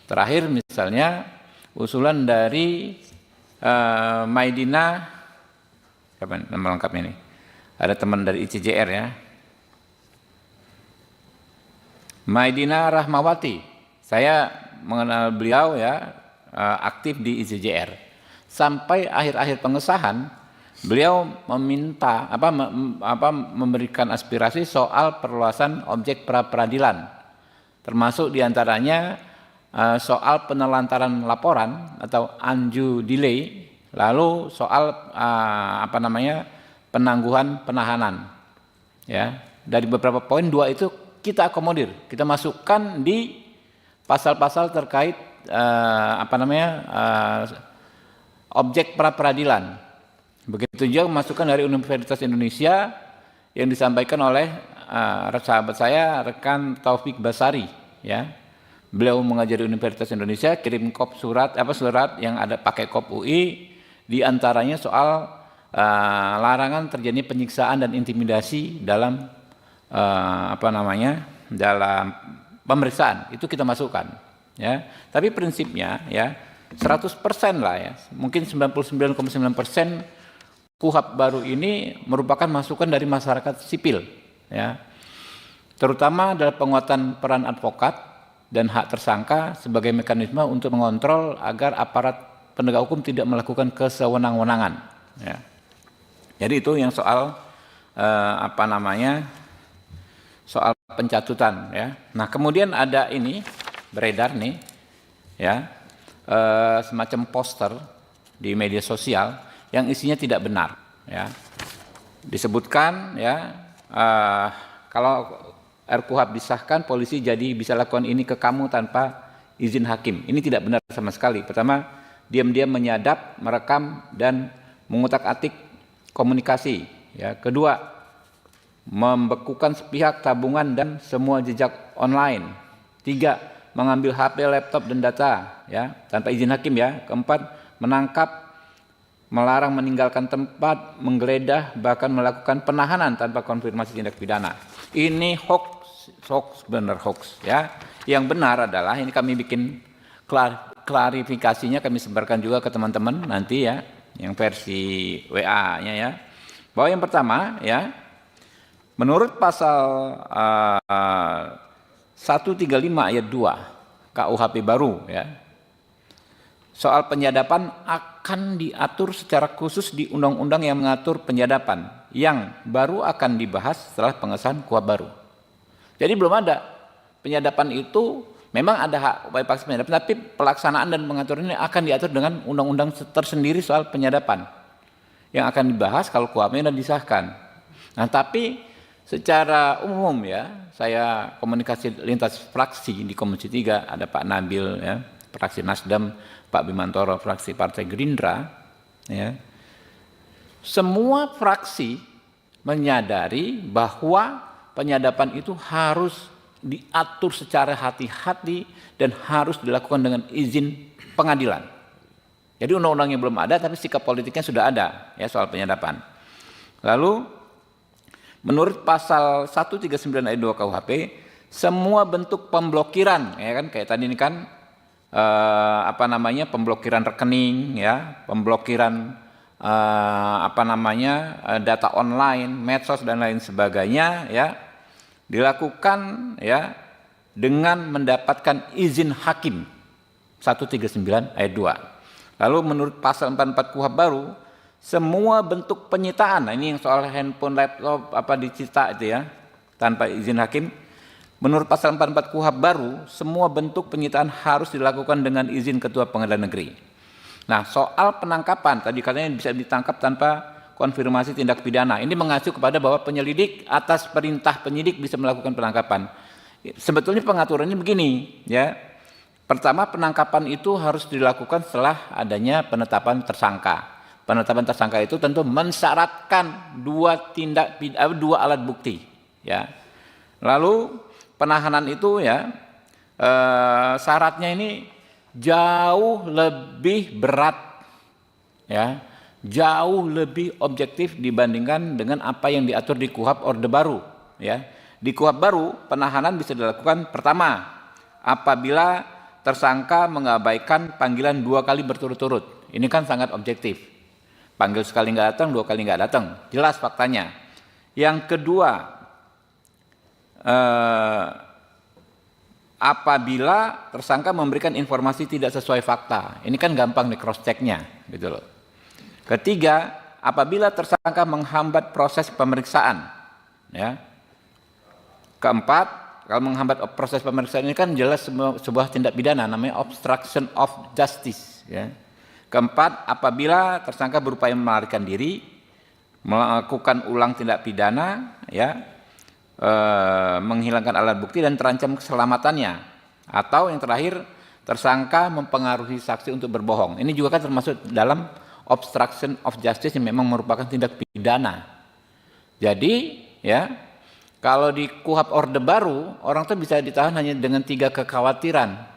Terakhir misalnya usulan dari Maidina, apa nama lengkapnya ini? Ada teman dari ICJR ya. Maidina Rahmawati. Saya mengenal beliau ya, aktif di ICJR. Sampai akhir-akhir pengesahan, beliau meminta memberikan aspirasi soal perluasan objek pra peradilan, termasuk diantaranya soal penelantaran laporan atau undue delay, lalu soal penangguhan penahanan. Ya, dari beberapa poin, 2 itu kita akomodir, kita masukkan di pasal-pasal terkait objek pra peradilan. Begitu juga masukan dari Universitas Indonesia yang disampaikan oleh sahabat saya, rekan Taufik Basari, ya. Beliau mengajar di Universitas Indonesia, kirim surat yang ada pakai kop UI, di antaranya soal larangan terjadi penyiksaan dan intimidasi dalam dalam pemeriksaan. Itu kita masukkan, ya. Tapi prinsipnya ya 100% lah ya, mungkin 99,9% KUHP baru ini merupakan masukan dari masyarakat sipil, ya. Terutama adalah penguatan peran advokat dan hak tersangka sebagai mekanisme untuk mengontrol agar aparat penegak hukum tidak melakukan kesewenang-wenangan, ya. Jadi itu yang soal soal pencatutan, ya. Nah, kemudian ada ini beredar nih, ya, semacam poster di media sosial yang isinya tidak benar, ya. Disebutkan, ya, kalau RKUHP disahkan, polisi jadi bisa lakukan ini ke kamu tanpa izin hakim. Ini tidak benar sama sekali. Pertama, diam-diam menyadap, merekam, dan mengutak-atik komunikasi. Ya. Kedua, membekukan sepihak tabungan dan semua jejak online. 3, mengambil HP, laptop, dan data, ya, tanpa izin hakim, ya. Keempat, menangkap, melarang meninggalkan tempat, menggeledah, bahkan melakukan penahanan tanpa konfirmasi tindak pidana. Ini hoax, benar hoax, ya. Yang benar adalah ini kami bikin klarifikasinya, kami sebarkan juga ke teman-teman nanti, ya, yang versi WA-nya, ya. Bahwa yang pertama, ya, menurut pasal 135 ayat 2 KUHP baru, ya, soal penyadapan akan diatur secara khusus di undang-undang yang mengatur penyadapan, yang baru akan dibahas setelah pengesahan KUHP baru. Jadi belum ada penyadapan itu, memang ada hak upaya paksa penyadapan, tapi pelaksanaan dan pengaturan ini akan diatur dengan undang-undang tersendiri soal penyadapan yang akan dibahas kalau KUHP-nya sudah disahkan. Nah, tapi secara umum, ya, saya komunikasi lintas fraksi di Komisi 3, ada Pak Nabil, ya, fraksi Nasdem, Pak Bimantoro, fraksi Partai Gerindra, ya. Semua fraksi menyadari bahwa penyadapan itu harus diatur secara hati-hati dan harus dilakukan dengan izin pengadilan. Jadi undang-undangnya belum ada, tapi sikap politiknya sudah ada, ya, soal penyadapan. Lalu menurut pasal 139 ayat 2 KUHP, semua bentuk pemblokiran, ya kan, kayak tadi ini kan pemblokiran rekening, ya, pemblokiran data online, medsos dan lain sebagainya, ya, dilakukan, ya, dengan mendapatkan izin hakim 139 ayat 2. Lalu menurut pasal 44 KUHP baru, semua bentuk penyitaan, nah ini yang soal handphone, laptop, disita itu, ya, tanpa izin hakim, menurut pasal 44 KUHP baru, semua bentuk penyitaan harus dilakukan dengan izin Ketua Pengadilan Negeri. Nah, soal penangkapan, tadi katanya bisa ditangkap tanpa konfirmasi tindak pidana. Ini mengacu kepada bahwa penyelidik atas perintah penyidik bisa melakukan penangkapan. Sebetulnya pengaturannya begini, ya. Pertama, penangkapan itu harus dilakukan setelah adanya penetapan tersangka. Penetapan tersangka itu tentu mensyaratkan dua alat bukti, ya. Lalu penahanan itu, ya, syaratnya ini jauh lebih berat, ya, jauh lebih objektif dibandingkan dengan apa yang diatur di KUHP Orde Baru, ya. Di KUHP baru penahanan bisa dilakukan pertama apabila tersangka mengabaikan panggilan 2 kali berturut-turut. Ini kan sangat objektif. Panggil sekali nggak datang, 2 kali nggak datang. Jelas faktanya. Yang kedua, apabila tersangka memberikan informasi tidak sesuai fakta. Ini kan gampang di cross check-nya, gitu loh. Ketiga, apabila tersangka menghambat proses pemeriksaan, ya. Keempat, kalau menghambat proses pemeriksaan ini kan jelas sebuah tindak pidana, namanya obstruction of justice, ya. Keempat, apabila tersangka berupaya melarikan diri, melakukan ulang tindak pidana, ya, menghilangkan alat bukti dan terancam keselamatannya, atau yang terakhir, tersangka mempengaruhi saksi untuk berbohong. Ini juga kan termasuk dalam obstruction of justice yang memang merupakan tindak pidana. Jadi, ya, kalau di KUHP Orde Baru, orang itu bisa ditahan hanya dengan 3 kekhawatiran.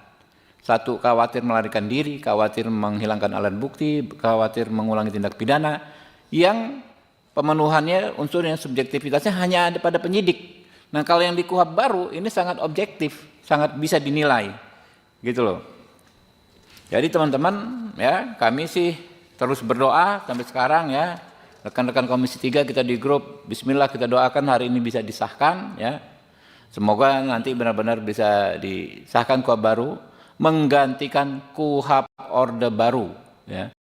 1, khawatir melarikan diri, khawatir menghilangkan alat bukti, khawatir mengulangi tindak pidana, yang pemenuhannya unsur yang subjektivitasnya hanya ada pada penyidik. Nah, kalau yang di KUHP baru ini sangat objektif, sangat bisa dinilai, gitu loh. Jadi teman-teman, ya, kami sih terus berdoa sampai sekarang, ya, rekan-rekan Komisi 3 kita di grup, Bismillah kita doakan hari ini bisa disahkan, ya. Semoga nanti benar-benar bisa disahkan KUHP baru, menggantikan KUHP Orde Baru, ya.